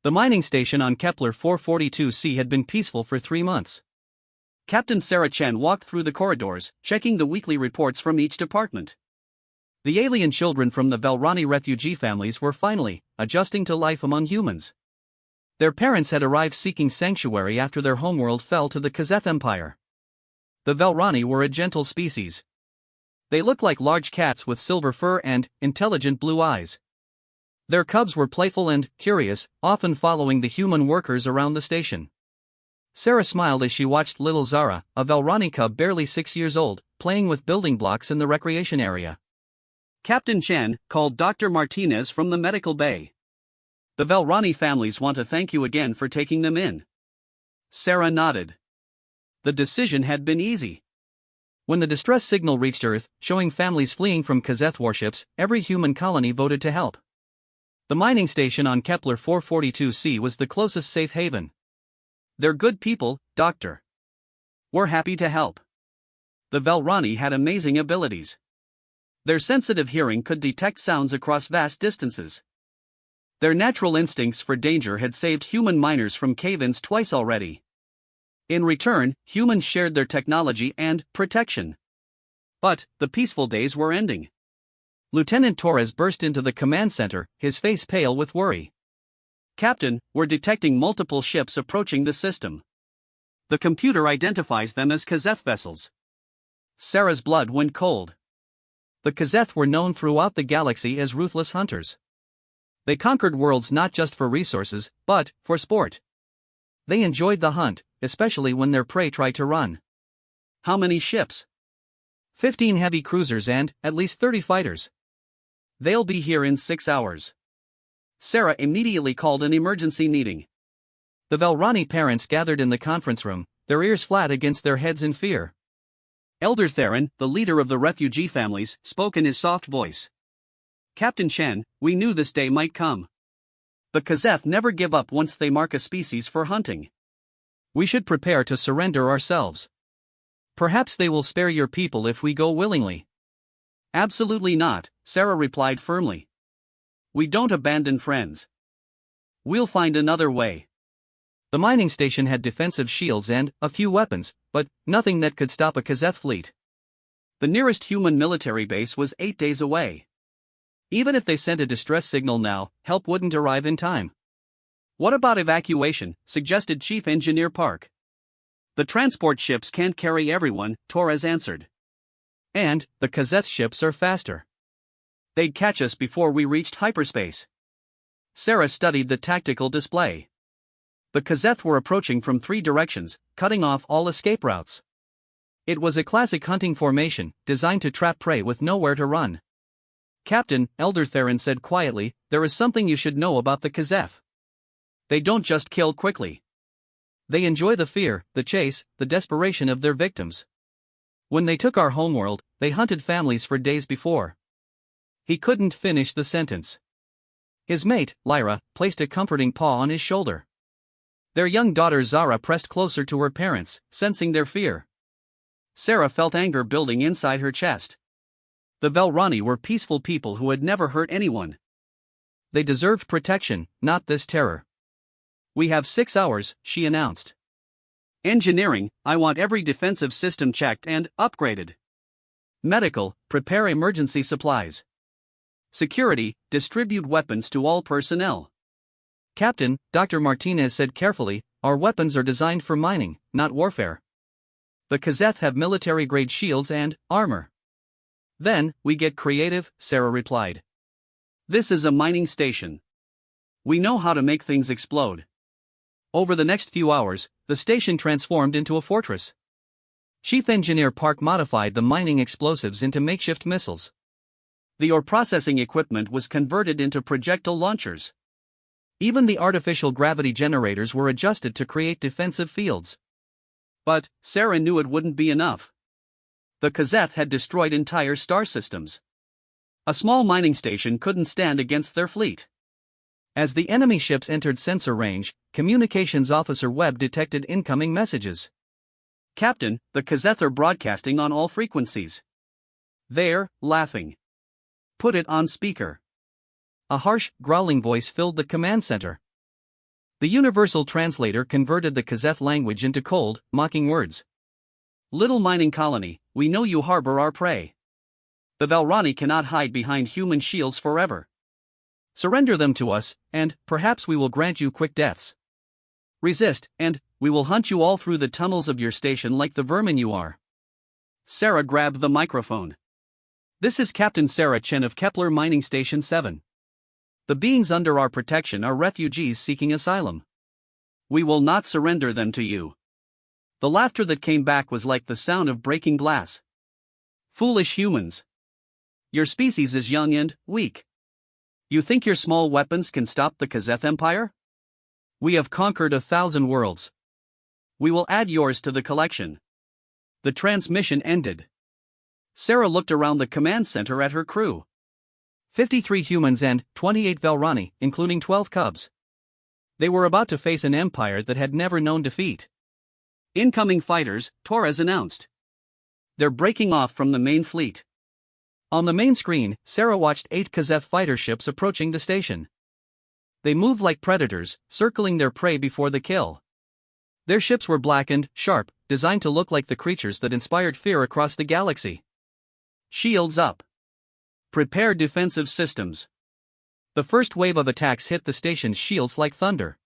The mining station on Kepler 442c had been peaceful for 3 months. Captain Sarah Chen walked through the corridors, checking the weekly reports from each department. The alien children from the Velrani refugee families were finally adjusting to life among humans. Their parents had arrived seeking sanctuary after their homeworld fell to the Kazeth Empire. The Velrani were a gentle species. They looked like large cats with silver fur and intelligent blue eyes. Their cubs were playful and curious, often following the human workers around the station. Sarah smiled as she watched little Zara, a Velrani cub barely 6 years old, playing with building blocks in the recreation area. Captain Chen called Dr. Martinez from the medical bay. The Velrani families want to thank you again for taking them in. Sarah nodded. The decision had been easy. When the distress signal reached Earth, showing families fleeing from Kazeth warships, every human colony voted to help. The mining station on Kepler 442c was the closest safe haven. They're good people, Doctor. We're happy to help. The Velrani had amazing abilities. Their sensitive hearing could detect sounds across vast distances. Their natural instincts for danger had saved human miners from cave-ins twice already. In return, humans shared their technology and protection. But the peaceful days were ending. Lieutenant Torres burst into the command center, his face pale with worry. Captain, we're detecting multiple ships approaching the system. The computer identifies them as Kazeth vessels. Sarah's blood went cold. The Kazeth were known throughout the galaxy as ruthless hunters. They conquered worlds not just for resources, but for sport. They enjoyed the hunt, especially when their prey tried to run. How many ships? 15 heavy cruisers and at least 30 fighters. They'll be here in 6 hours. Sarah immediately called an emergency meeting. The Velrani parents gathered in the conference room, their ears flat against their heads in fear. Elder Theron, the leader of the refugee families, spoke in his soft voice. Captain Chen, we knew this day might come. The Kazeth never give up once they mark a species for hunting. We should prepare to surrender ourselves. Perhaps they will spare your people if we go willingly. Absolutely not, Sarah replied firmly. We don't abandon friends. We'll find another way. The mining station had defensive shields and a few weapons, but nothing that could stop a Kazeth fleet. The nearest human military base was 8 days away. Even if they sent a distress signal now, help wouldn't arrive in time. What about evacuation? Suggested Chief Engineer Park. The transport ships can't carry everyone, Torres answered. And the Kazeth ships are faster. They'd catch us before we reached hyperspace. Sarah studied the tactical display. The Kazeth were approaching from 3 directions, cutting off all escape routes. It was a classic hunting formation, designed to trap prey with nowhere to run. Captain, Elder Theron said quietly, there is something you should know about the Kazeth. They don't just kill quickly. They enjoy the fear, the chase, the desperation of their victims. When they took our homeworld, they hunted families for days before. He couldn't finish the sentence. His mate, Lyra, placed a comforting paw on his shoulder. Their young daughter Zara pressed closer to her parents, sensing their fear. Sarah felt anger building inside her chest. The Velrani were peaceful people who had never hurt anyone. They deserved protection, not this terror. We have 6 hours, she announced. Engineering, I want every defensive system checked and upgraded. Medical, prepare emergency supplies. Security, distribute weapons to all personnel. Captain, Dr. Martinez said carefully, our weapons are designed for mining, not warfare. The Kazeth have military-grade shields and armor. Then, we get creative, Sarah replied. This is a mining station. We know how to make things explode. Over the next few hours, the station transformed into a fortress. Chief Engineer Park modified the mining explosives into makeshift missiles. The ore processing equipment was converted into projectile launchers. Even the artificial gravity generators were adjusted to create defensive fields. But Sarah knew it wouldn't be enough. The Kazeth had destroyed entire star systems. A small mining station couldn't stand against their fleet. As the enemy ships entered sensor range, Communications Officer Webb detected incoming messages. Captain, the Kazeth are broadcasting on all frequencies. They're laughing. Put it on speaker. A harsh, growling voice filled the command center. The universal translator converted the Kazeth language into cold, mocking words. Little mining colony, we know you harbor our prey. The Valrani cannot hide behind human shields forever. Surrender them to us, and perhaps we will grant you quick deaths. Resist, and we will hunt you all through the tunnels of your station like the vermin you are. Sarah grabbed the microphone. This is Captain Sarah Chen of Kepler Mining Station 7. The beings under our protection are refugees seeking asylum. We will not surrender them to you. The laughter that came back was like the sound of breaking glass. Foolish humans. Your species is young and weak. You think your small weapons can stop the Kazeth Empire? We have conquered 1,000 worlds. We will add yours to the collection. The transmission ended. Sarah looked around the command center at her crew. 53 humans and 28 Valrani, including 12 cubs. They were about to face an empire that had never known defeat. Incoming fighters, Torres announced. They're breaking off from the main fleet. On the main screen, Sarah watched 8 Kazeth fighter ships approaching the station. They moved like predators, circling their prey before the kill. Their ships were black and sharp, designed to look like the creatures that inspired fear across the galaxy. Shields up. Prepare defensive systems. The first wave of attacks hit the station's shields like thunder.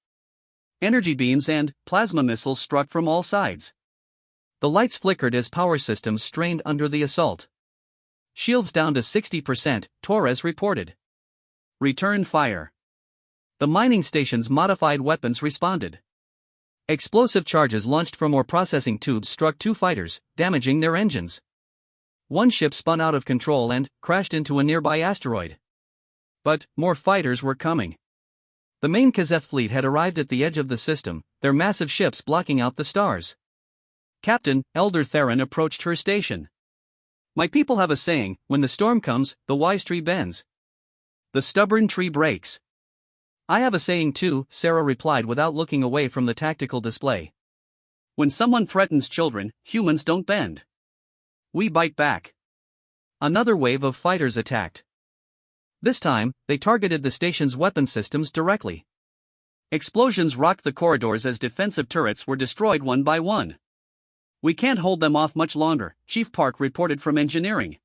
Energy beams and plasma missiles struck from all sides. The lights flickered as power systems strained under the assault. Shields down to 60%, Torres reported. Return fire. The mining station's modified weapons responded. Explosive charges launched from ore processing tubes struck 2 fighters, damaging their engines. One ship spun out of control and crashed into a nearby asteroid. But more fighters were coming. The main Kazeth fleet had arrived at the edge of the system, their massive ships blocking out the stars. Captain Elder Theron approached her station. My people have a saying, when the storm comes, the wise tree bends. The stubborn tree breaks. I have a saying too, Sarah replied without looking away from the tactical display. When someone threatens children, humans don't bend. We bite back. Another wave of fighters attacked. This time, they targeted the station's weapon systems directly. Explosions rocked the corridors as defensive turrets were destroyed one by one. We can't hold them off much longer, Chief Park reported from engineering.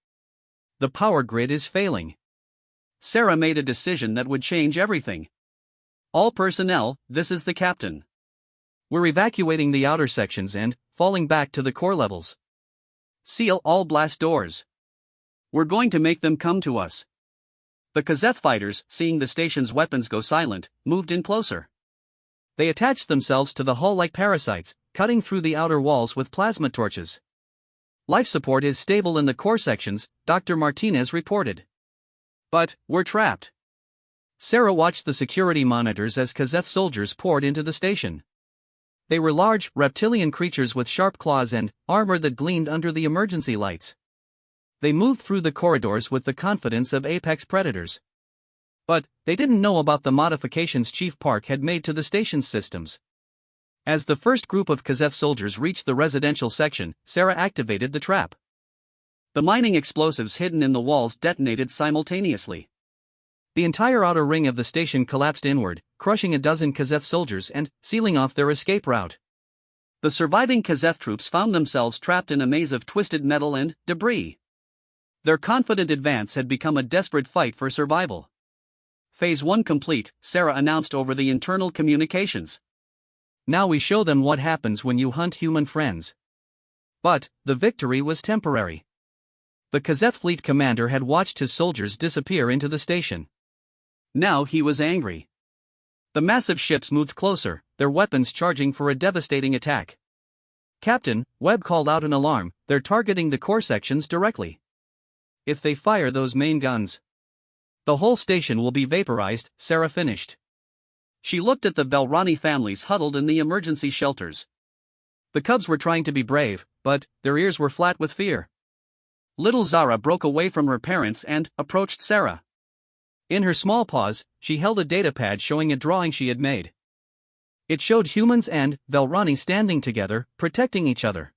The power grid is failing. Sarah made a decision that would change everything. All personnel, this is the captain. We're evacuating the outer sections and falling back to the core levels. Seal all blast doors. We're going to make them come to us. The Kazeth fighters, seeing the station's weapons go silent, moved in closer. They attached themselves to the hull like parasites, cutting through the outer walls with plasma torches. Life support is stable in the core sections, Dr. Martinez reported. But we're trapped. Sarah watched the security monitors as Kazeth soldiers poured into the station. They were large, reptilian creatures with sharp claws and armor that gleamed under the emergency lights. They moved through the corridors with the confidence of apex predators. But they didn't know about the modifications Chief Park had made to the station's systems. As the first group of Kazeth soldiers reached the residential section, Sarah activated the trap. The mining explosives hidden in the walls detonated simultaneously. The entire outer ring of the station collapsed inward, crushing a dozen Kazeth soldiers and sealing off their escape route. The surviving Kazeth troops found themselves trapped in a maze of twisted metal and debris. Their confident advance had become a desperate fight for survival. Phase 1 complete, Sarah announced over the internal communications. Now we show them what happens when you hunt human friends. But the victory was temporary. The Kazeth fleet commander had watched his soldiers disappear into the station. Now he was angry. The massive ships moved closer, their weapons charging for a devastating attack. Captain Webb called out an alarm, they're targeting the core sections directly. If they fire those main guns, the whole station will be vaporized, Sarah finished. She looked at the Valrani families huddled in the emergency shelters. The cubs were trying to be brave, but their ears were flat with fear. Little Zara broke away from her parents and approached Sarah. In her small paws, she held a datapad showing a drawing she had made. It showed humans and Valrani standing together, protecting each other.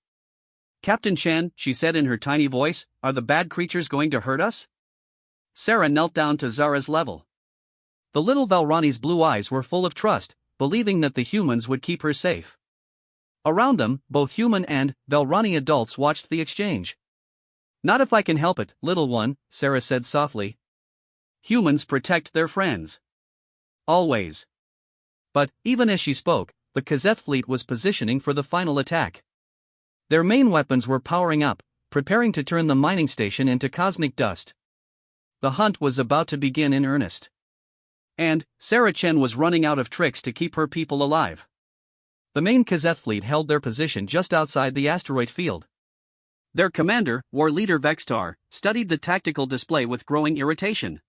Captain Chan, she said in her tiny voice, are the bad creatures going to hurt us? Sarah knelt down to Zara's level. The little Valrani's blue eyes were full of trust, believing that the humans would keep her safe. Around them, both human and Velrani adults watched the exchange. "Not if I can help it, little one," Sarah said softly. "Humans protect their friends. Always." But, even as she spoke, the Kazeth fleet was positioning for the final attack. Their main weapons were powering up, preparing to turn the mining station into cosmic dust. The hunt was about to begin in earnest. And Sarah Chen was running out of tricks to keep her people alive. The main Kazeth fleet held their position just outside the asteroid field. Their commander, War Leader Vextar, studied the tactical display with growing irritation.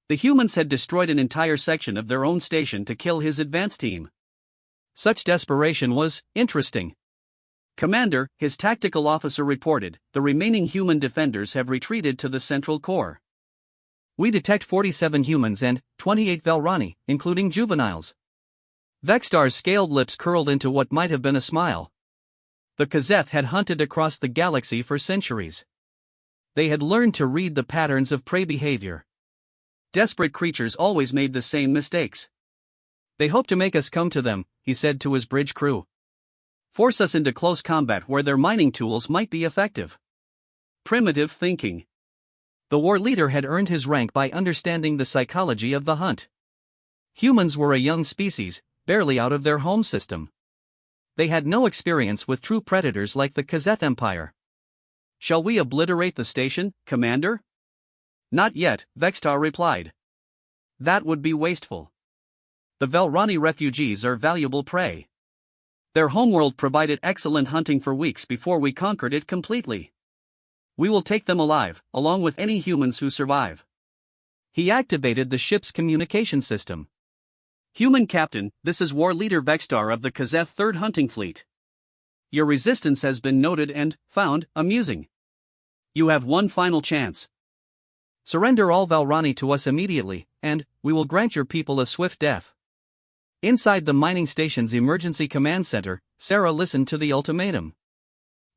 The humans had destroyed an entire section of their own station to kill his advance team. Such desperation was interesting. "Commander," his tactical officer reported, "the remaining human defenders have retreated to the central core. We detect 47 humans and 28 Velrani, including juveniles." Vextar's scaled lips curled into what might have been a smile. The Kazeth had hunted across the galaxy for centuries. They had learned to read the patterns of prey behavior. Desperate creatures always made the same mistakes. "They hope to make us come to them," he said to his bridge crew. "Force us into close combat where their mining tools might be effective." Primitive thinking. The war leader had earned his rank by understanding the psychology of the hunt. Humans were a young species, barely out of their home system. They had no experience with true predators like the Kazeth Empire. "Shall we obliterate the station, Commander?" "Not yet," Vextar replied. "That would be wasteful. The Velrani refugees are valuable prey. Their homeworld provided excellent hunting for weeks before we conquered it completely. We will take them alive, along with any humans who survive." He activated the ship's communication system. "Human Captain, this is War Leader Vextar of the Kazeth 3rd Hunting Fleet. Your resistance has been noted and found amusing. You have one final chance. Surrender all Velrani to us immediately, and we will grant your people a swift death." Inside the mining station's emergency command center, Sarah listened to the ultimatum.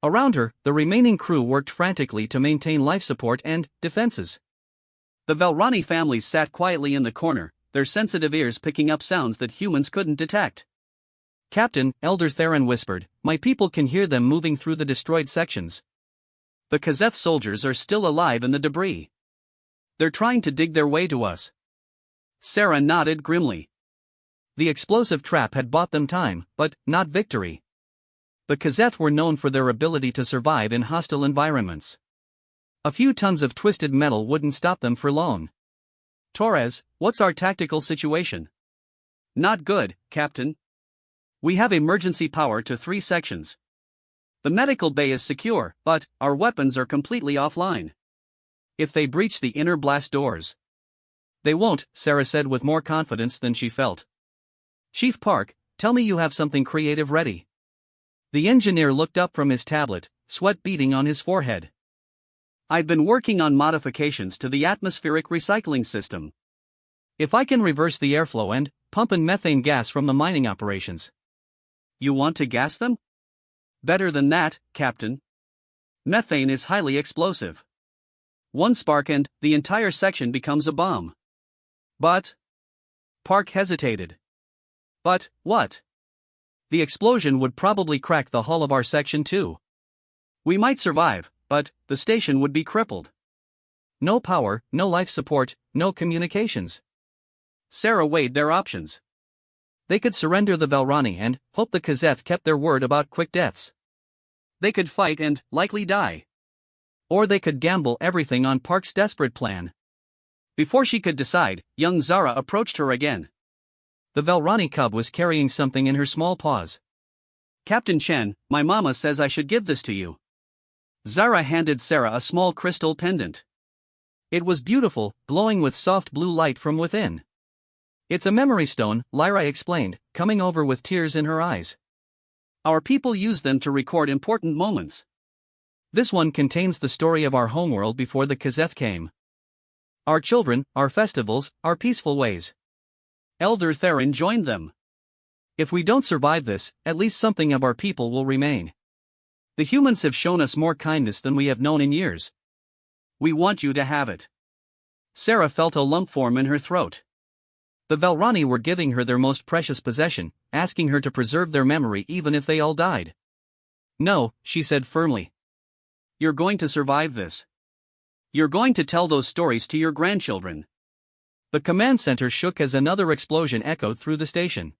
Around her, the remaining crew worked frantically to maintain life support and defenses. The Velrani families sat quietly in the corner, their sensitive ears picking up sounds that humans couldn't detect. "Captain," Elder Theron whispered, "my people can hear them moving through the destroyed sections. The Kazeth soldiers are still alive in the debris. They're trying to dig their way to us." Sarah nodded grimly. The explosive trap had bought them time, but not victory. The Kazeth were known for their ability to survive in hostile environments. A few tons of twisted metal wouldn't stop them for long. "Torres, what's our tactical situation?" "Not good, Captain. We have emergency power to 3 sections. The medical bay is secure, but our weapons are completely offline. If they breach the inner blast doors..." "They won't," Sarah said with more confidence than she felt. "Chief Park, tell me you have something creative ready." The engineer looked up from his tablet, sweat beading on his forehead. "I've been working on modifications to the atmospheric recycling system. If I can reverse the airflow and pump in methane gas from the mining operations." "You want to gas them?" "Better than that, Captain. Methane is highly explosive. One spark and the entire section becomes a bomb." "But..." Park hesitated. "But what?" "The explosion would probably crack the hull of our section too. We might survive, but the station would be crippled. No power, no life support, no communications." Sarah weighed their options. They could surrender the Velrani and hope the Kazeth kept their word about quick deaths. They could fight and likely die. Or they could gamble everything on Park's desperate plan. Before she could decide, young Zara approached her again. The Velrani cub was carrying something in her small paws. "Captain Chen, my mama says I should give this to you." Zara handed Sarah a small crystal pendant. It was beautiful, glowing with soft blue light from within. "It's a memory stone," Lyra explained, coming over with tears in her eyes. "Our people use them to record important moments. This one contains the story of our homeworld before the Kazeth came. Our children, our festivals, our peaceful ways." Elder Theron joined them. "If we don't survive this, at least something of our people will remain. The humans have shown us more kindness than we have known in years. We want you to have it." Sarah felt a lump form in her throat. The Velrani were giving her their most precious possession, asking her to preserve their memory even if they all died. No, she said firmly. You're going to survive this. You're going to tell those stories to your grandchildren. The command center shook as another explosion echoed through the station.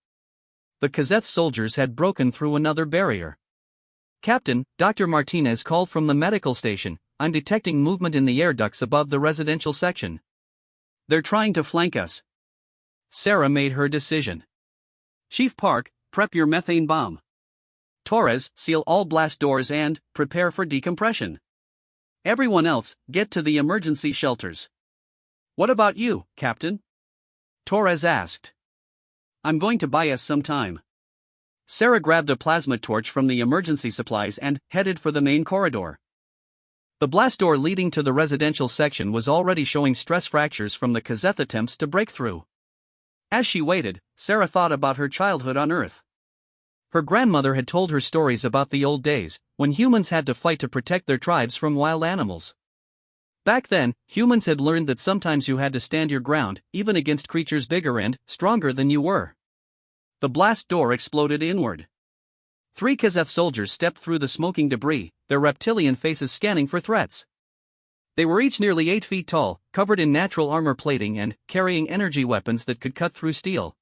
The Kazeth soldiers had broken through another barrier. Captain, Dr. Martinez called from the medical station. I'm detecting movement in the air ducts above the residential section. They're trying to flank us. Sarah made her decision. Chief Park, prep your methane bomb. Torres, seal all blast doors and prepare for decompression. Everyone else, get to the emergency shelters. What about you, Captain? Torres asked. I'm going to buy us some time. Sarah grabbed a plasma torch from the emergency supplies and headed for the main corridor. The blast door leading to the residential section was already showing stress fractures from the Kazeth attempts to break through. As she waited, Sarah thought about her childhood on Earth. Her grandmother had told her stories about the old days, when humans had to fight to protect their tribes from wild animals. Back then, humans had learned that sometimes you had to stand your ground, even against creatures bigger and stronger than you were. The blast door exploded inward. 3 Kazeth soldiers stepped through the smoking debris, their reptilian faces scanning for threats. They were each nearly 8 feet tall, covered in natural armor plating and carrying energy weapons that could cut through steel.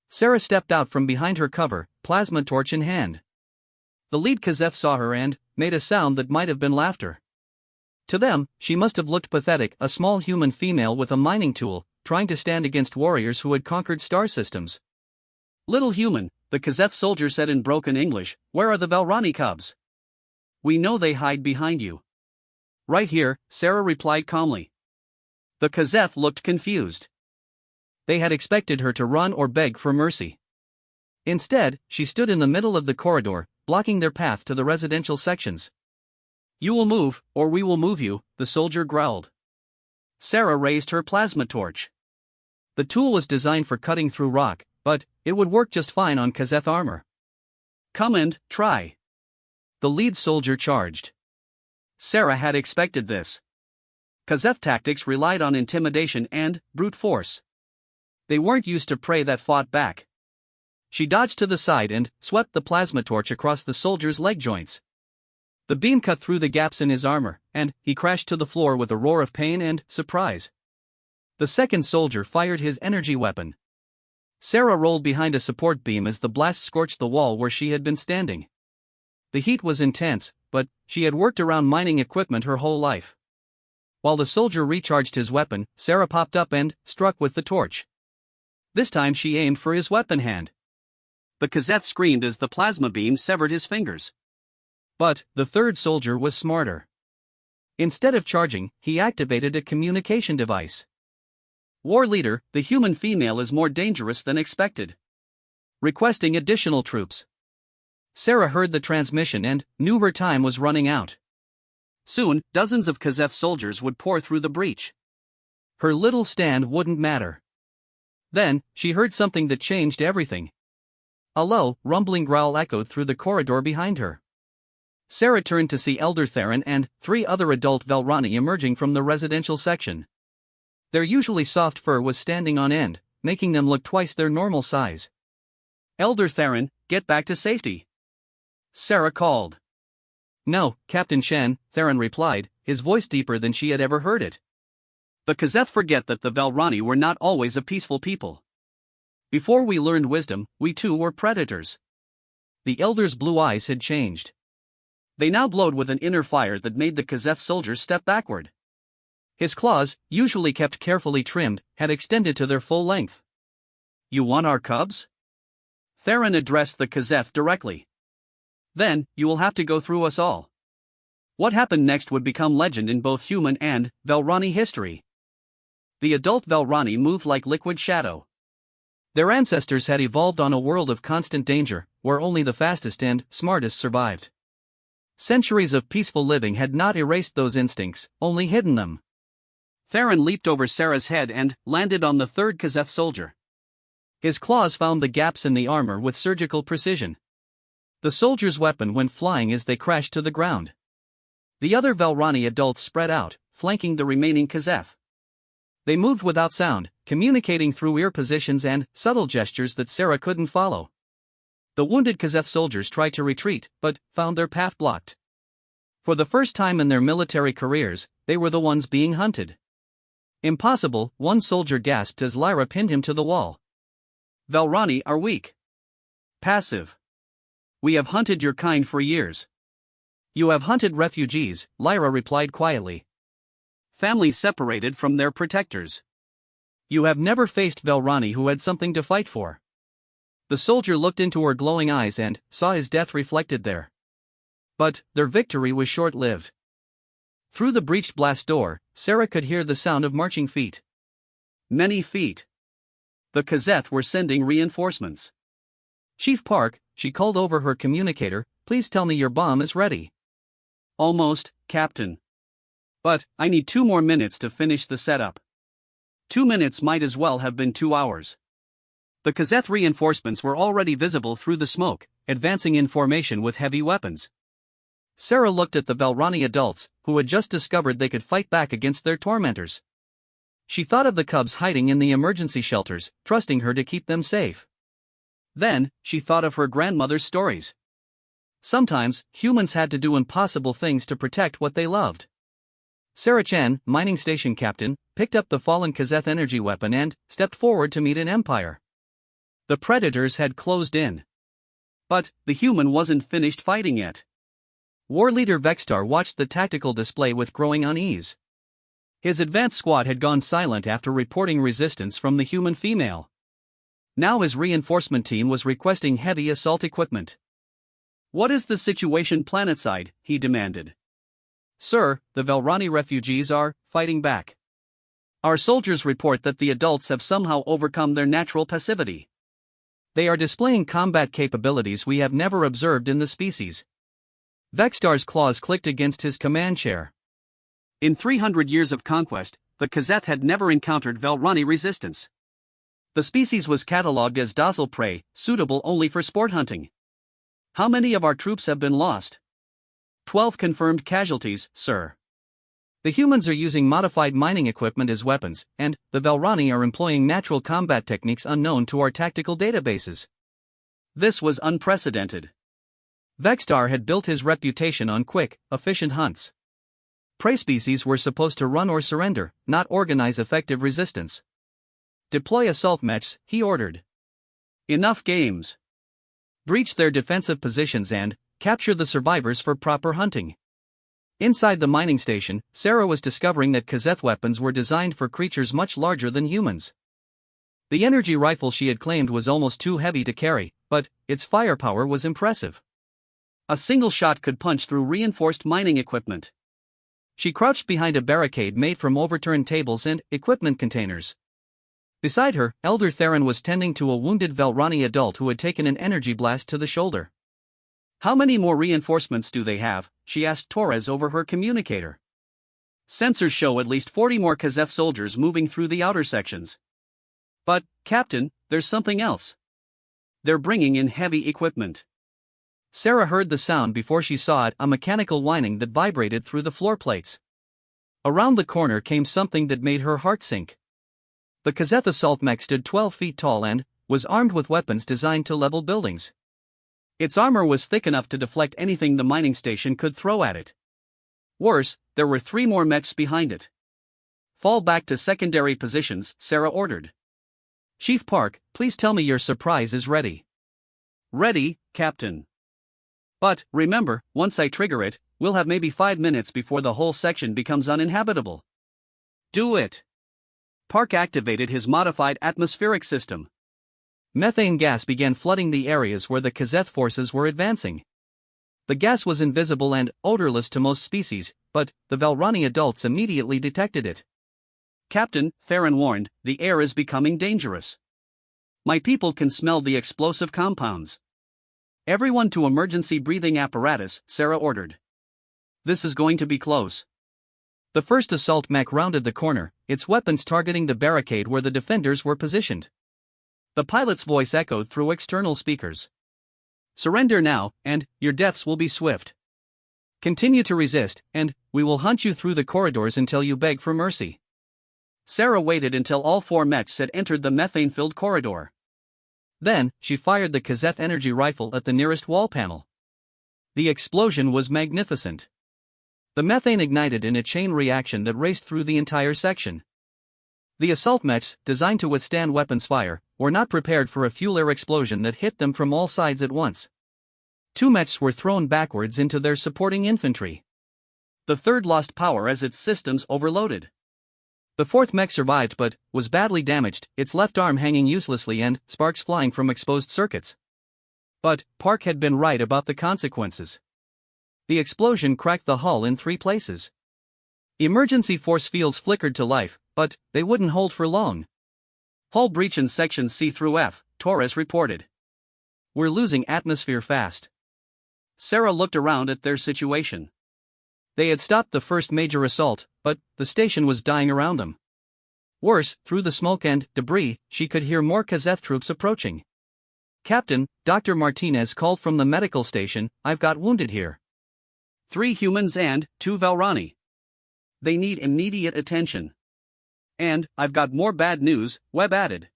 Sarah stepped out from behind her cover, plasma torch in hand. The lead Kazeth saw her and made a sound that might have been laughter. To them, she must have looked pathetic, a small human female with a mining tool, trying to stand against warriors who had conquered star systems. Little human, the Kazeth soldier said in broken English, where are the Velrani cubs? We know they hide behind you. Right here, Sarah replied calmly. The Kazeth looked confused. They had expected her to run or beg for mercy. Instead, she stood in the middle of the corridor, blocking their path to the residential sections. You will move, or we will move you, the soldier growled. Sarah raised her plasma torch. The tool was designed for cutting through rock, but it would work just fine on Kazeth armor. Come and try. The lead soldier charged. Sarah had expected this. Kazeth tactics relied on intimidation and brute force. They weren't used to prey that fought back. She dodged to the side and swept the plasma torch across the soldier's leg joints. The beam cut through the gaps in his armor, and he crashed to the floor with a roar of pain and surprise. The second soldier fired his energy weapon. Sarah rolled behind a support beam as the blast scorched the wall where she had been standing. The heat was intense, but she had worked around mining equipment her whole life. While the soldier recharged his weapon, Sarah popped up and struck with the torch. This time she aimed for his weapon hand. The Kazeth screamed as the plasma beam severed his fingers. But the third soldier was smarter. Instead of charging, he activated a communication device. War leader, the human female is more dangerous than expected. Requesting additional troops. Sarah heard the transmission and knew her time was running out. Soon, dozens of Kazeth soldiers would pour through the breach. Her little stand wouldn't matter. Then, she heard something that changed everything. A low, rumbling growl echoed through the corridor behind her. Sarah turned to see Elder Theron and 3 other adult Velrani emerging from the residential section. Their usually soft fur was standing on end, making them look twice their normal size. Elder Theron, get back to safety. Sarah called. No, Captain Shen, Theron replied, his voice deeper than she had ever heard it. The Kazeth forget that the Velrani were not always a peaceful people. Before we learned wisdom, we too were predators. The Elder's blue eyes had changed. They now glowed with an inner fire that made the Kazeth soldier step backward. His claws, usually kept carefully trimmed, had extended to their full length. You want our cubs? Theron addressed the Kazeth directly. Then, you will have to go through us all. What happened next would become legend in both human and Velrani history. The adult Velrani moved like liquid shadow. Their ancestors had evolved on a world of constant danger, where only the fastest and smartest survived. Centuries of peaceful living had not erased those instincts, only hidden them. Theron leaped over Sarah's head and landed on the third Kazeth soldier. His claws found the gaps in the armor with surgical precision. The soldier's weapon went flying as they crashed to the ground. The other Velrani adults spread out, flanking the remaining Kazeth. They moved without sound, communicating through ear positions and subtle gestures that Sarah couldn't follow. The wounded Kazeth soldiers tried to retreat, but found their path blocked. For the first time in their military careers, they were the ones being hunted. Impossible, one soldier gasped as Lyra pinned him to the wall. Velrani are weak. Passive. We have hunted your kind for years. You have hunted refugees, Lyra replied quietly. Families separated from their protectors. You have never faced Velrani who had something to fight for. The soldier looked into her glowing eyes and saw his death reflected there. But their victory was short-lived. Through the breached blast door, Sarah could hear the sound of marching feet. Many feet. The Kazeth were sending reinforcements. Chief Park, she called over her communicator, please tell me your bomb is ready. Almost, Captain. But I need 2 more minutes to finish the setup. 2 minutes might as well have been 2 hours. The Kazeth reinforcements were already visible through the smoke, advancing in formation with heavy weapons. Sarah looked at the Velrani adults, who had just discovered they could fight back against their tormentors. She thought of the cubs hiding in the emergency shelters, trusting her to keep them safe. Then, she thought of her grandmother's stories. Sometimes, humans had to do impossible things to protect what they loved. Sarah Chan, mining station captain, picked up the fallen Kazeth energy weapon and stepped forward to meet an empire. The predators had closed in. But the human wasn't finished fighting yet. War leader Vextar watched the tactical display with growing unease. His advanced squad had gone silent after reporting resistance from the human female. Now his reinforcement team was requesting heavy assault equipment. What is the situation planetside? He demanded. Sir, the Velrani refugees are fighting back. Our soldiers report that the adults have somehow overcome their natural passivity. They are displaying combat capabilities we have never observed in the species. Vextar's claws clicked against his command chair. In 300 years of conquest, the Kazeth had never encountered Velrani resistance. The species was catalogued as docile prey, suitable only for sport hunting. How many of our troops have been lost? 12 confirmed casualties, sir. The humans are using modified mining equipment as weapons, and the Velrani are employing natural combat techniques unknown to our tactical databases. This was unprecedented. Vextar had built his reputation on quick, efficient hunts. Prey species were supposed to run or surrender, not organize effective resistance. Deploy assault mechs, he ordered. Enough games. Breach their defensive positions and capture the survivors for proper hunting. Inside the mining station, Sarah was discovering that Kazeth weapons were designed for creatures much larger than humans. The energy rifle she had claimed was almost too heavy to carry, but its firepower was impressive. A single shot could punch through reinforced mining equipment. She crouched behind a barricade made from overturned tables and equipment containers. Beside her, Elder Theron was tending to a wounded Velrani adult who had taken an energy blast to the shoulder. How many more reinforcements do they have? She asked Torres over her communicator. Sensors show at least 40 more Kazeth soldiers moving through the outer sections. But, Captain, there's something else. They're bringing in heavy equipment. Sarah heard the sound before she saw it, a mechanical whining that vibrated through the floor plates. Around the corner came something that made her heart sink. The Kazeth assault mech stood 12 feet tall and was armed with weapons designed to level buildings. Its armor was thick enough to deflect anything the mining station could throw at it. Worse, there were 3 more mechs behind it. Fall back to secondary positions, Sarah ordered. Chief Park, please tell me your surprise is ready. Ready, Captain. But, remember, once I trigger it, we'll have maybe 5 minutes before the whole section becomes uninhabitable. Do it. Park activated his modified atmospheric system. Methane gas began flooding the areas where the Kazeth forces were advancing. The gas was invisible and odorless to most species, but the Velrani adults immediately detected it. Captain, Theron warned, the air is becoming dangerous. My people can smell the explosive compounds. Everyone to emergency breathing apparatus, Sarah ordered. This is going to be close. The first assault mech rounded the corner, its weapons targeting the barricade where the defenders were positioned. The pilot's voice echoed through external speakers. Surrender now, and your deaths will be swift. Continue to resist, and we will hunt you through the corridors until you beg for mercy. Sarah waited until all 4 mechs had entered the methane-filled corridor. Then, she fired the Kazeth energy rifle at the nearest wall panel. The explosion was magnificent. The methane ignited in a chain reaction that raced through the entire section. The assault mechs, designed to withstand weapons fire, were not prepared for a fuel-air explosion that hit them from all sides at once. 2 mechs were thrown backwards into their supporting infantry. The third lost power as its systems overloaded. The 4th mech survived but was badly damaged, its left arm hanging uselessly and sparks flying from exposed circuits. But Park had been right about the consequences. The explosion cracked the hull in 3 places. Emergency force fields flickered to life, but they wouldn't hold for long. Hull breach in sections C through F, Torres reported. We're losing atmosphere fast. Sarah looked around at their situation. They had stopped the first major assault, but the station was dying around them. Worse, through the smoke and debris, she could hear more Kazeth troops approaching. Captain, Dr. Martinez called from the medical station, I've got wounded here. 3 humans and 2 Valrani. They need immediate attention. And, I've got more bad news, Webb added.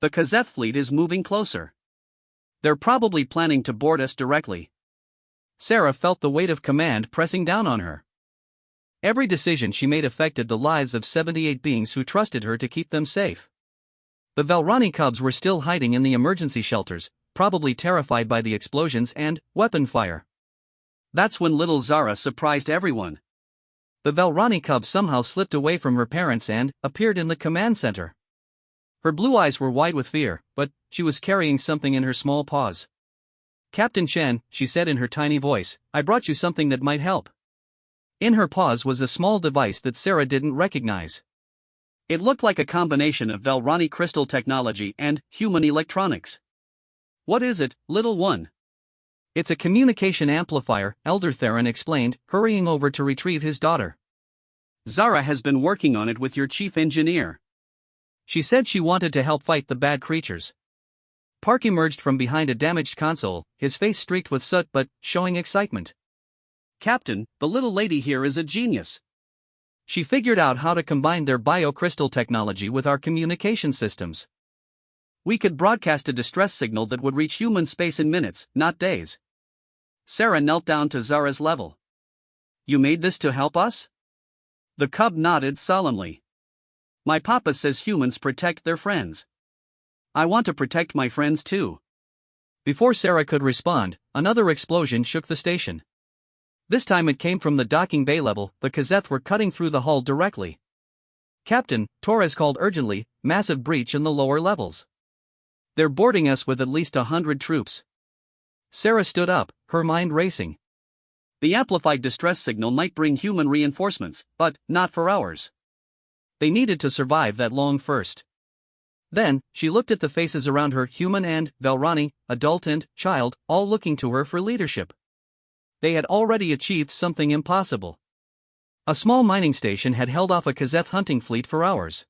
The Kazeth fleet is moving closer. They're probably planning to board us directly. Sarah felt the weight of command pressing down on her. Every decision she made affected the lives of 78 beings who trusted her to keep them safe. The Valrani cubs were still hiding in the emergency shelters, probably terrified by the explosions and weapon fire. That's when little Zara surprised everyone. The Valrani cub somehow slipped away from her parents and appeared in the command center. Her blue eyes were wide with fear, but she was carrying something in her small paws. Captain Chen, she said in her tiny voice, I brought you something that might help. In her paws was a small device that Sarah didn't recognize. It looked like a combination of Valrani crystal technology and human electronics. What is it, little one? It's a communication amplifier, Elder Theron explained, hurrying over to retrieve his daughter. Zara has been working on it with your chief engineer. She said she wanted to help fight the bad creatures. Park emerged from behind a damaged console, his face streaked with soot but showing excitement. Captain, the little lady here is a genius. She figured out how to combine their biocrystal technology with our communication systems. We could broadcast a distress signal that would reach human space in minutes, not days. Sarah knelt down to Zara's level. You made this to help us? The cub nodded solemnly. My papa says humans protect their friends. I want to protect my friends too. Before Sarah could respond, another explosion shook the station. This time it came from the docking bay level. The Kazeth were cutting through the hull directly. Captain, Torres called urgently, massive breach in the lower levels. They're boarding us with at least 100 troops. Sarah stood up, her mind racing. The amplified distress signal might bring human reinforcements, but not for hours. They needed to survive that long first. Then, she looked at the faces around her, human and Valrani, adult and child, all looking to her for leadership. They had already achieved something impossible. A small mining station had held off a Kazeth hunting fleet for hours.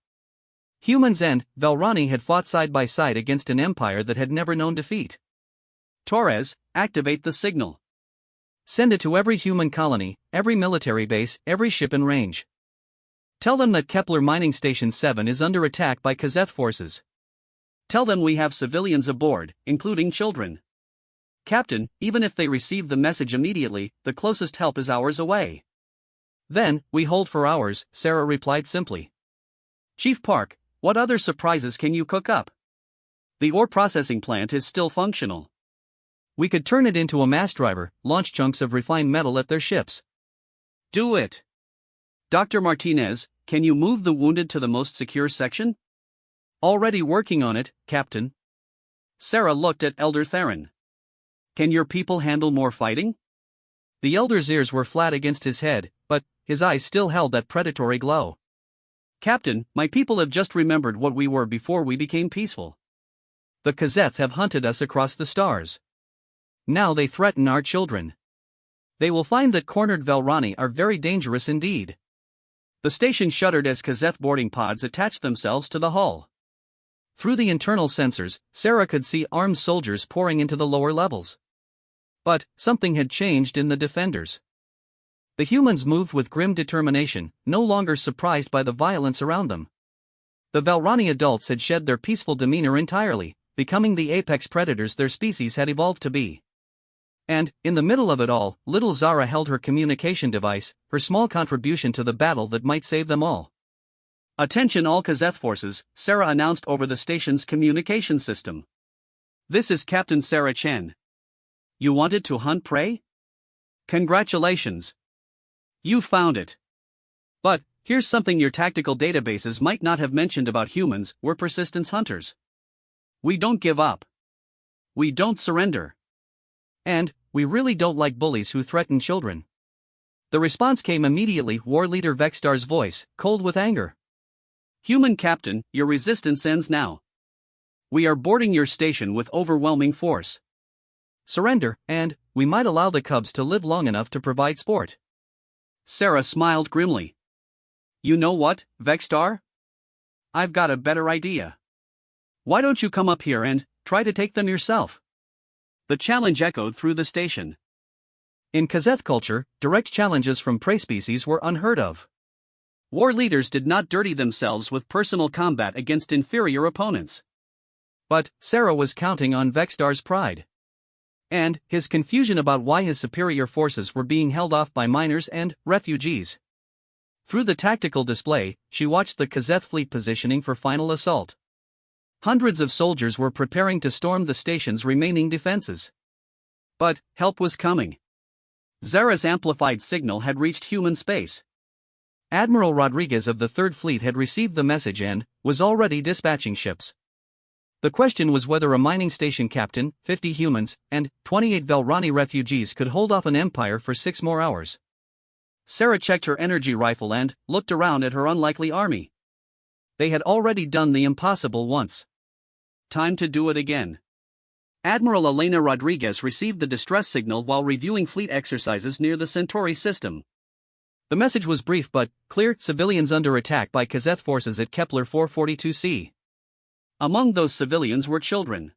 Humans and Valrani had fought side by side against an empire that had never known defeat. Torres, activate the signal. Send it to every human colony, every military base, every ship in range. Tell them that Kepler Mining Station 7 is under attack by Kazeth forces. Tell them we have civilians aboard, including children. Captain, even if they receive the message immediately, the closest help is hours away. Then, we hold for hours, Sarah replied simply. Chief Park, what other surprises can you cook up? The ore processing plant is still functional. We could turn it into a mass driver, launch chunks of refined metal at their ships. Do it. Dr. Martinez, can you move the wounded to the most secure section? Already working on it, Captain. Sarah looked at Elder Theron. Can your people handle more fighting? The Elder's ears were flat against his head, but his eyes still held that predatory glow. Captain, my people have just remembered what we were before we became peaceful. The Kazeth have hunted us across the stars. Now they threaten our children. They will find that cornered Valrani are very dangerous indeed. The station shuddered as Kazeth boarding pods attached themselves to the hull. Through the internal sensors, Sarah could see armed soldiers pouring into the lower levels. But something had changed in the defenders. The humans moved with grim determination, no longer surprised by the violence around them. The Valrani adults had shed their peaceful demeanor entirely, becoming the apex predators their species had evolved to be. And, in the middle of it all, little Zara held her communication device, her small contribution to the battle that might save them all. "Attention all Kazeth forces," Sarah announced over the station's communication system. "This is Captain Sarah Chen. You wanted to hunt prey? Congratulations. You found it. But, here's something your tactical databases might not have mentioned about humans: we're persistence hunters. We don't give up. We don't surrender. And, we really don't like bullies who threaten children." The response came immediately, War Leader Vexstar's voice, cold with anger. "Human Captain, your resistance ends now. We are boarding your station with overwhelming force. Surrender, and we might allow the cubs to live long enough to provide sport." Sarah smiled grimly. "You know what, Vexstar? I've got a better idea. Why don't you come up here and try to take them yourself?" The challenge echoed through the station. In Kazeth culture, direct challenges from prey species were unheard of. War leaders did not dirty themselves with personal combat against inferior opponents. But Sarah was counting on Vexstar's pride. And his confusion about why his superior forces were being held off by miners and refugees. Through the tactical display, she watched the Kazeth fleet positioning for final assault. Hundreds of soldiers were preparing to storm the station's remaining defenses. But help was coming. Zara's amplified signal had reached human space. Admiral Rodriguez of the Third Fleet had received the message and was already dispatching ships. The question was whether a mining station captain, 50 humans, and 28 Valrani refugees could hold off an empire for 6 more hours. Sarah checked her energy rifle and looked around at her unlikely army. They had already done the impossible once. Time to do it again. Admiral Elena Rodriguez received the distress signal while reviewing fleet exercises near the Centauri system. The message was brief but clear: civilians under attack by Kazeth forces at Kepler 442c. Among those civilians were children.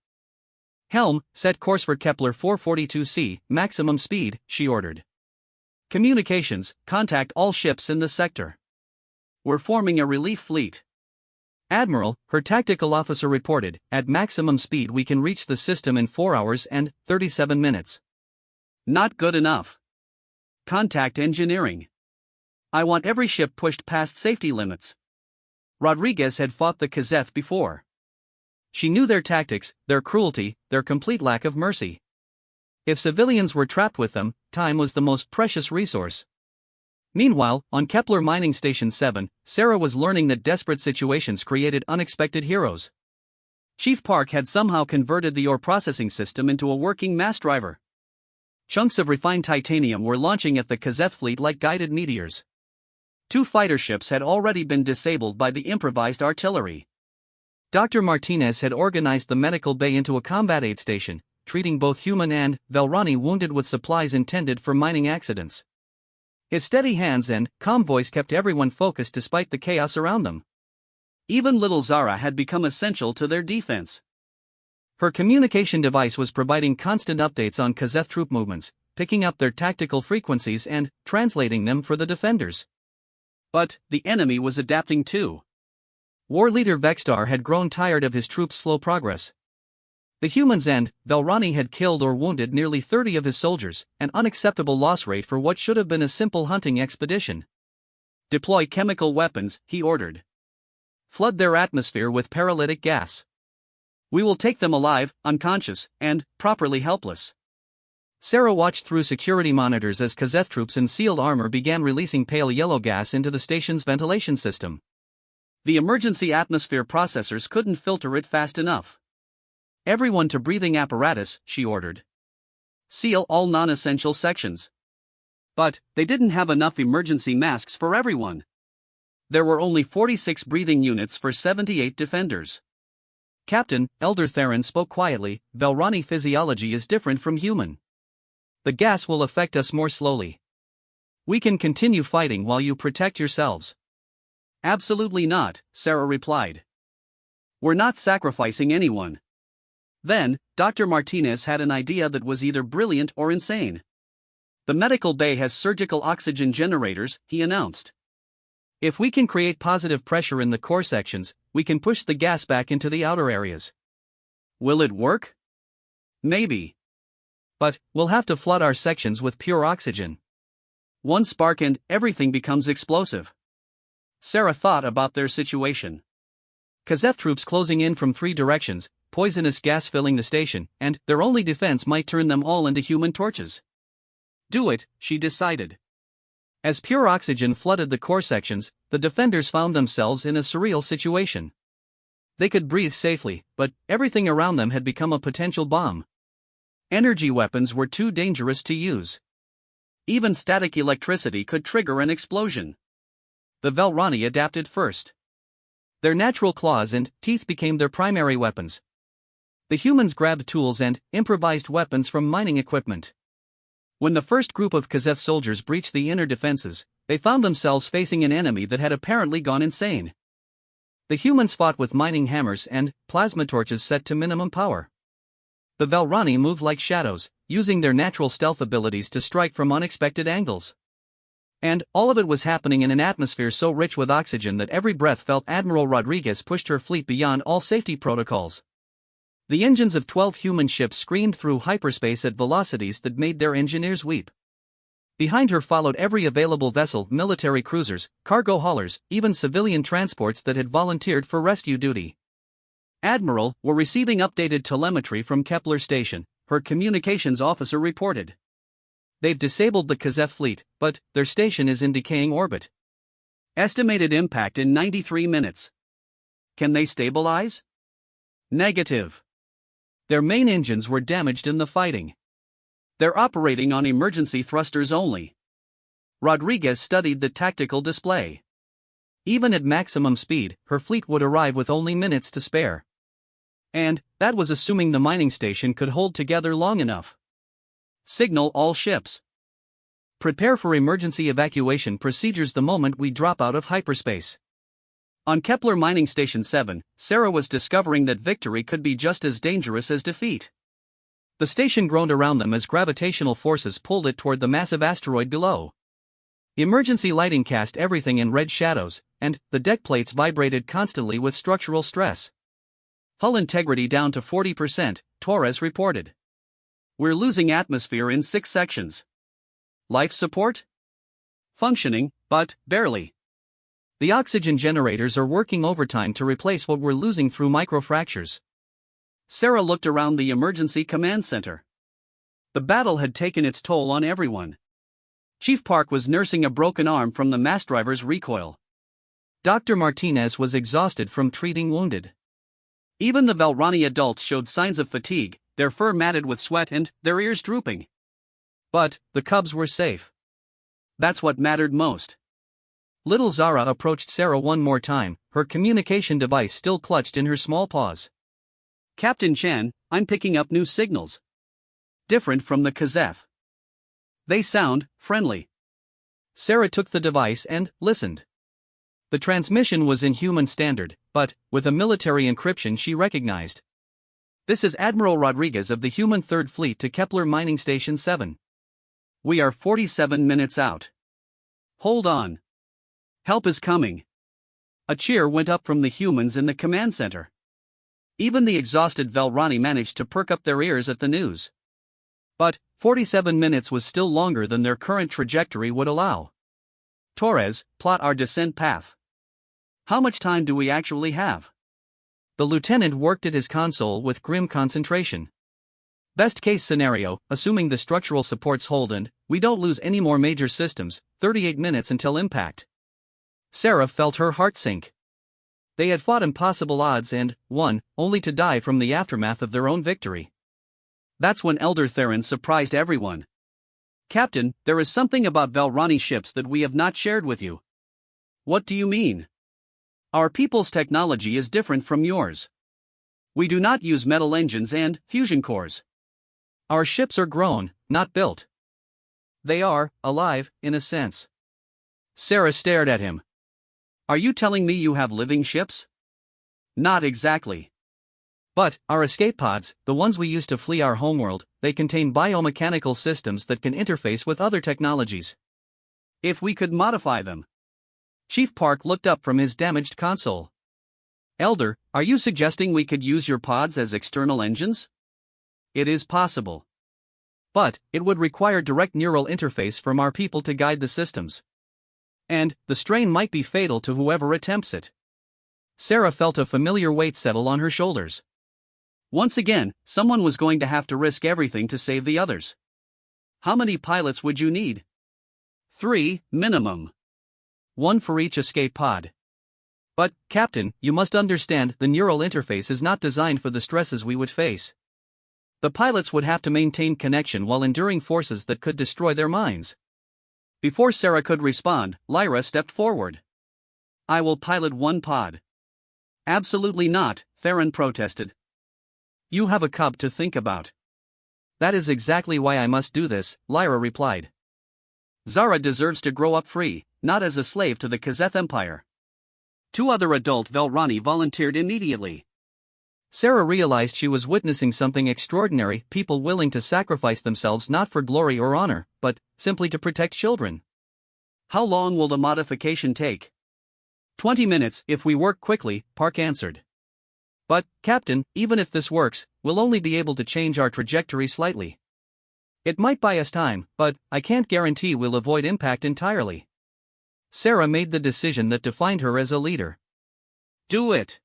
"Helm, set course for Kepler 442c, maximum speed," she ordered. "Communications, contact all ships in the sector. We're forming a relief fleet." "Admiral," her tactical officer reported, "at maximum speed we can reach the system in 4 hours and 37 minutes. Not good enough. Contact engineering. I want every ship pushed past safety limits." Rodriguez had fought the Kazeth before. She knew their tactics, their cruelty, their complete lack of mercy. If civilians were trapped with them, time was the most precious resource. Meanwhile, on Kepler Mining Station 7, Sarah was learning that desperate situations created unexpected heroes. Chief Park had somehow converted the ore processing system into a working mass driver. Chunks of refined titanium were launching at the Kazeth fleet like guided meteors. 2 fighter ships had already been disabled by the improvised artillery. Dr. Martinez had organized the medical bay into a combat aid station, treating both human and Valrani wounded with supplies intended for mining accidents. His steady hands and calm voice kept everyone focused despite the chaos around them. Even little Zara had become essential to their defense. Her communication device was providing constant updates on Kazeth troop movements, picking up their tactical frequencies and translating them for the defenders. But the enemy was adapting too. War Leader Vexstar had grown tired of his troops' slow progress. The humans and Valrani had killed or wounded nearly 30 of his soldiers, an unacceptable loss rate for what should have been a simple hunting expedition. "Deploy chemical weapons," he ordered. "Flood their atmosphere with paralytic gas. We will take them alive, unconscious, and properly helpless." Sarah watched through security monitors as Kazeth troops in sealed armor began releasing pale yellow gas into the station's ventilation system. The emergency atmosphere processors couldn't filter it fast enough. "Everyone to breathing apparatus," she ordered. "Seal all non-essential sections." But they didn't have enough emergency masks for everyone. There were only 46 breathing units for 78 defenders. "Captain," Elder Theron spoke quietly, "Valrani physiology is different from human. The gas will affect us more slowly. We can continue fighting while you protect yourselves." "Absolutely not," Sarah replied. "We're not sacrificing anyone." Then, Dr. Martinez had an idea that was either brilliant or insane. The medical bay has surgical oxygen generators, he announced. If we can create positive pressure in the core sections, we can push the gas back into the outer areas. Will it work? Maybe. But we'll have to flood our sections with pure oxygen. One spark and everything becomes explosive. Sarah thought about their situation. Kazeth troops closing in from 3 directions, poisonous gas filling the station, and their only defense might turn them all into human torches. Do it, she decided. As pure oxygen flooded the core sections, the defenders found themselves in a surreal situation. They could breathe safely, but everything around them had become a potential bomb. Energy weapons were too dangerous to use. Even static electricity could trigger an explosion. The Velrani adapted first. Their natural claws and teeth became their primary weapons. The humans grabbed tools and improvised weapons from mining equipment. When the first group of Kazeth soldiers breached the inner defenses, they found themselves facing an enemy that had apparently gone insane. The humans fought with mining hammers and plasma torches set to minimum power. The Velrani moved like shadows, using their natural stealth abilities to strike from unexpected angles. And all of it was happening in an atmosphere so rich with oxygen that every breath felt. Admiral Rodriguez pushed her fleet beyond all safety protocols. The engines of 12 human ships screamed through hyperspace at velocities that made their engineers weep. Behind her followed every available vessel, military cruisers, cargo haulers, even civilian transports that had volunteered for rescue duty. Admiral, we're receiving updated telemetry from Kepler Station, her communications officer reported. They've disabled the Kazeth fleet, but their station is in decaying orbit. Estimated impact in 93 minutes. Can they stabilize? Negative. Their main engines were damaged in the fighting. They're operating on emergency thrusters only. Rodriguez studied the tactical display. Even at maximum speed, her fleet would arrive with only minutes to spare. And that was assuming the mining station could hold together long enough. Signal all ships. Prepare for emergency evacuation procedures the moment we drop out of hyperspace. On Kepler Mining Station 7, Sarah was discovering that victory could be just as dangerous as defeat. The station groaned around them as gravitational forces pulled it toward the massive asteroid below. Emergency lighting cast everything in red shadows, and the deck plates vibrated constantly with structural stress. Hull integrity down to 40%, Torres reported. We're losing atmosphere in 6 sections. Life support? Functioning, but barely. The oxygen generators are working overtime to replace what we're losing through microfractures. Sarah looked around the emergency command center. The battle had taken its toll on everyone. Chief Park was nursing a broken arm from the mass driver's recoil. Dr. Martinez was exhausted from treating wounded. Even the Velrani adults showed signs of fatigue, their fur matted with sweat and their ears drooping. But the cubs were safe. That's what mattered most. Little Zara approached Sarah one more time, her communication device still clutched in her small paws. Captain Chan, I'm picking up new signals. Different from the Kazeth. They sound friendly. Sarah took the device and listened. The transmission was in human standard, but with a military encryption she recognized. This is Admiral Rodriguez of the human Third Fleet to Kepler Mining Station 7. We are 47 minutes out. Hold on. Help is coming. A cheer went up from the humans in the command center. Even the exhausted Velrani managed to perk up their ears at the news. But 47 minutes was still longer than their current trajectory would allow. Torres, plot our descent path. How much time do we actually have? The lieutenant worked at his console with grim concentration. Best case scenario, assuming the structural supports hold and we don't lose any more major systems, 38 minutes until impact. Sarah felt her heart sink. They had fought impossible odds and won, only to die from the aftermath of their own victory. That's when Elder Theron surprised everyone. Captain, there is something about Velrani ships that we have not shared with you. What do you mean? Our people's technology is different from yours. We do not use metal engines and fusion cores. Our ships are grown, not built. They are alive, in a sense. Sarah stared at him. Are you telling me you have living ships? Not exactly. But, our escape pods, the ones we use to flee our homeworld, they contain biomechanical systems that can interface with other technologies. If we could modify them. Chief Park looked up from his damaged console. Elder, are you suggesting we could use your pods as external engines? It is possible. But, it would require direct neural interface from our people to guide the systems. And, the strain might be fatal to whoever attempts it. Sarah felt a familiar weight settle on her shoulders. Once again, someone was going to have to risk everything to save the others. How many pilots would you need? 3, minimum. 1 for each escape pod. But, Captain, you must understand the neural interface is not designed for the stresses we would face. The pilots would have to maintain connection while enduring forces that could destroy their minds. Before Sarah could respond, Lyra stepped forward. I will pilot 1 pod. Absolutely not, Theron protested. You have a cub to think about. That is exactly why I must do this, Lyra replied. Zara deserves to grow up free, not as a slave to the Kazeth Empire. 2 other adult Velrani volunteered immediately. Sarah realized she was witnessing something extraordinary, people willing to sacrifice themselves not for glory or honor, but simply to protect children. How long will the modification take? 20 minutes if we work quickly, Park answered. But, Captain, even if this works, we'll only be able to change our trajectory slightly. It might buy us time, but I can't guarantee we'll avoid impact entirely. Sarah made the decision that defined her as a leader. Do it.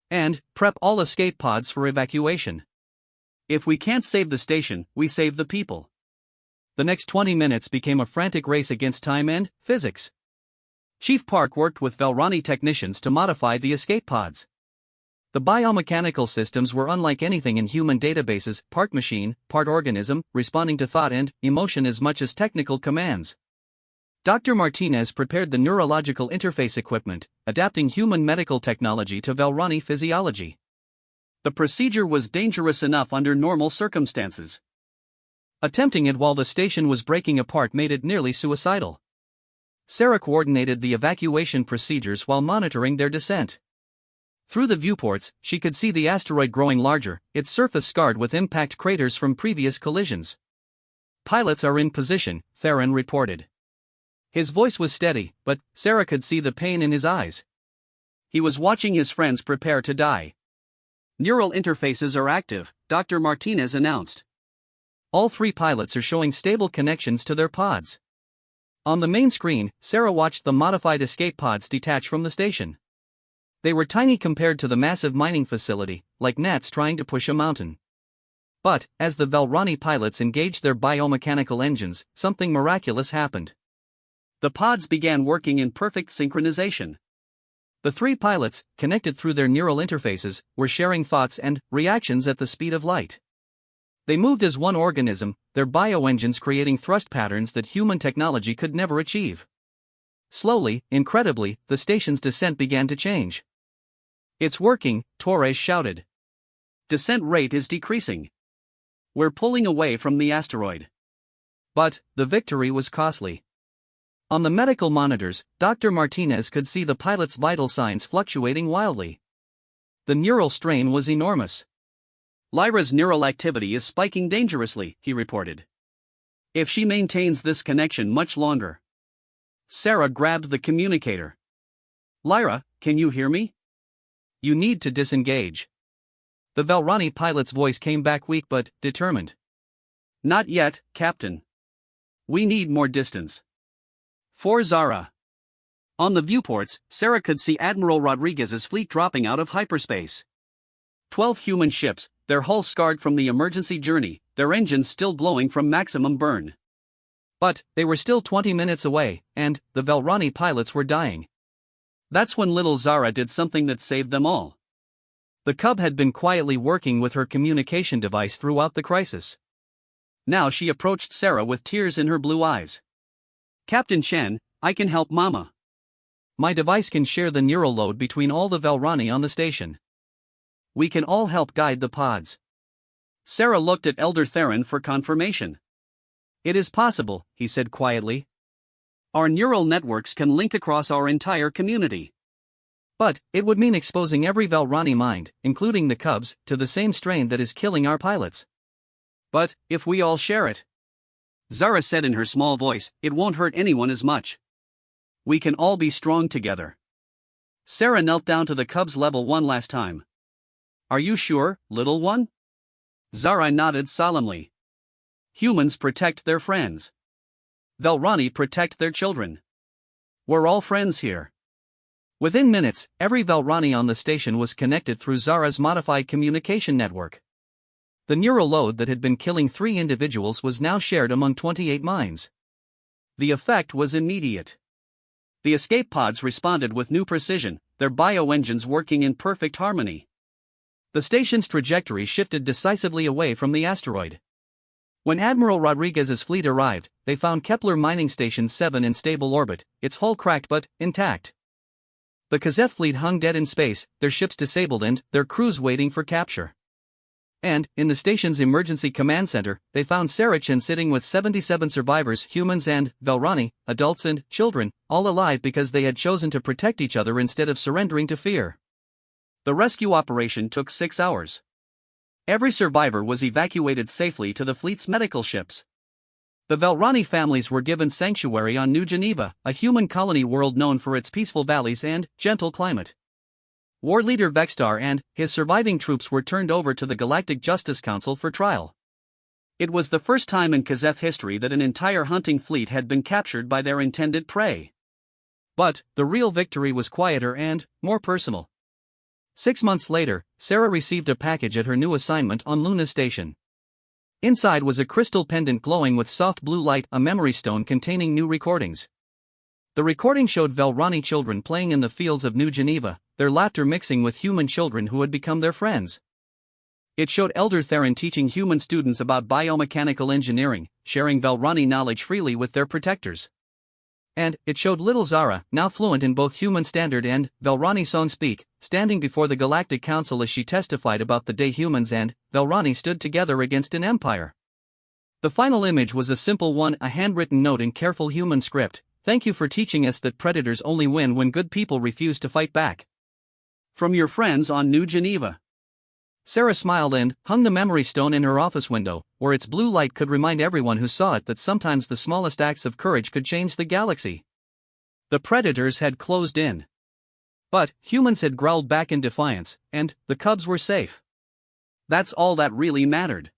And, prep all escape pods for evacuation. If we can't save the station, we save the people. The next 20 minutes became a frantic race against time and physics. Chief Park worked with Velrani technicians to modify the escape pods. The biomechanical systems were unlike anything in human databases, part machine, part organism, responding to thought and emotion as much as technical commands. Dr. Martinez prepared the neurological interface equipment, adapting human medical technology to Velrani physiology. The procedure was dangerous enough under normal circumstances. Attempting it while the station was breaking apart made it nearly suicidal. Sarah coordinated the evacuation procedures while monitoring their descent. Through the viewports, she could see the asteroid growing larger, its surface scarred with impact craters from previous collisions. Pilots are in position, Theron reported. His voice was steady, but Sarah could see the pain in his eyes. He was watching his friends prepare to die. Neural interfaces are active, Dr. Martinez announced. All 3 pilots are showing stable connections to their pods. On the main screen, Sarah watched the modified escape pods detach from the station. They were tiny compared to the massive mining facility, like gnats trying to push a mountain. But, as the Velrani pilots engaged their biomechanical engines, something miraculous happened. The pods began working in perfect synchronization. The 3 pilots, connected through their neural interfaces, were sharing thoughts and reactions at the speed of light. They moved as one organism, their bioengines creating thrust patterns that human technology could never achieve. Slowly, incredibly, the station's descent began to change. It's working, Torres shouted. Descent rate is decreasing. We're pulling away from the asteroid. But, the victory was costly. On the medical monitors, Dr. Martinez could see the pilot's vital signs fluctuating wildly. The neural strain was enormous. Lyra's neural activity is spiking dangerously, he reported. If she maintains this connection much longer. Sarah grabbed the communicator. Lyra, can you hear me? You need to disengage. The Velrani pilot's voice came back weak but determined. Not yet, Captain. We need more distance. For Zara. On the viewports, Sarah could see Admiral Rodriguez's fleet dropping out of hyperspace. 12 human ships, their hulls scarred from the emergency journey, their engines still glowing from maximum burn. But, they were still 20 minutes away, and the Velrani pilots were dying. That's when little Zara did something that saved them all. The cub had been quietly working with her communication device throughout the crisis. Now she approached Sarah with tears in her blue eyes. Captain Chen, I can help Mama. My device can share the neural load between all the Velrani on the station. We can all help guide the pods. Sarah looked at Elder Theron for confirmation. It is possible, he said quietly. Our neural networks can link across our entire community. But it would mean exposing every Valrani mind, including the cubs, to the same strain that is killing our pilots. But if we all share it, Zara said in her small voice, it won't hurt anyone as much. We can all be strong together. Sarah knelt down to the cubs level one last time. Are you sure, little one? Zara nodded solemnly. Humans protect their friends. Valrani protect their children. We're all friends here. Within minutes, every Valrani on the station was connected through Zara's modified communication network. The neural load that had been killing 3 individuals was now shared among 28 minds. The effect was immediate. The escape pods responded with new precision, their bioengines working in perfect harmony. The station's trajectory shifted decisively away from the asteroid. When Admiral Rodriguez's fleet arrived, they found Kepler Mining Station 7 in stable orbit, its hull cracked but intact. The Kazeth fleet hung dead in space, their ships disabled and their crews waiting for capture. And, in the station's emergency command center, they found Sarachan sitting with 77 survivors, humans and Valrani, adults and children, all alive because they had chosen to protect each other instead of surrendering to fear. The rescue operation took 6 hours. Every survivor was evacuated safely to the fleet's medical ships. The Valrani families were given sanctuary on New Geneva, a human colony world known for its peaceful valleys and gentle climate. War leader Vextar and his surviving troops were turned over to the Galactic Justice Council for trial. It was the first time in Kazeth history that an entire hunting fleet had been captured by their intended prey. But the real victory was quieter and more personal. 6 months later, Sarah received a package at her new assignment on Luna Station. Inside was a crystal pendant glowing with soft blue light, a memory stone containing new recordings. The recording showed Valrani children playing in the fields of New Geneva, their laughter mixing with human children who had become their friends. It showed Elder Theron teaching human students about biomechanical engineering, sharing Valrani knowledge freely with their protectors. And it showed little Zara, now fluent in both human standard and Valrani song speak, standing before the Galactic Council as she testified about the day humans and Valrani stood together against an empire. The final image was a simple one, a handwritten note in careful human script. Thank you for teaching us that predators only win when good people refuse to fight back. From your friends on New Geneva. Sarah smiled and hung the memory stone in her office window, where its blue light could remind everyone who saw it that sometimes the smallest acts of courage could change the galaxy. The predators had closed in. But humans had growled back in defiance, and the cubs were safe. That's all that really mattered.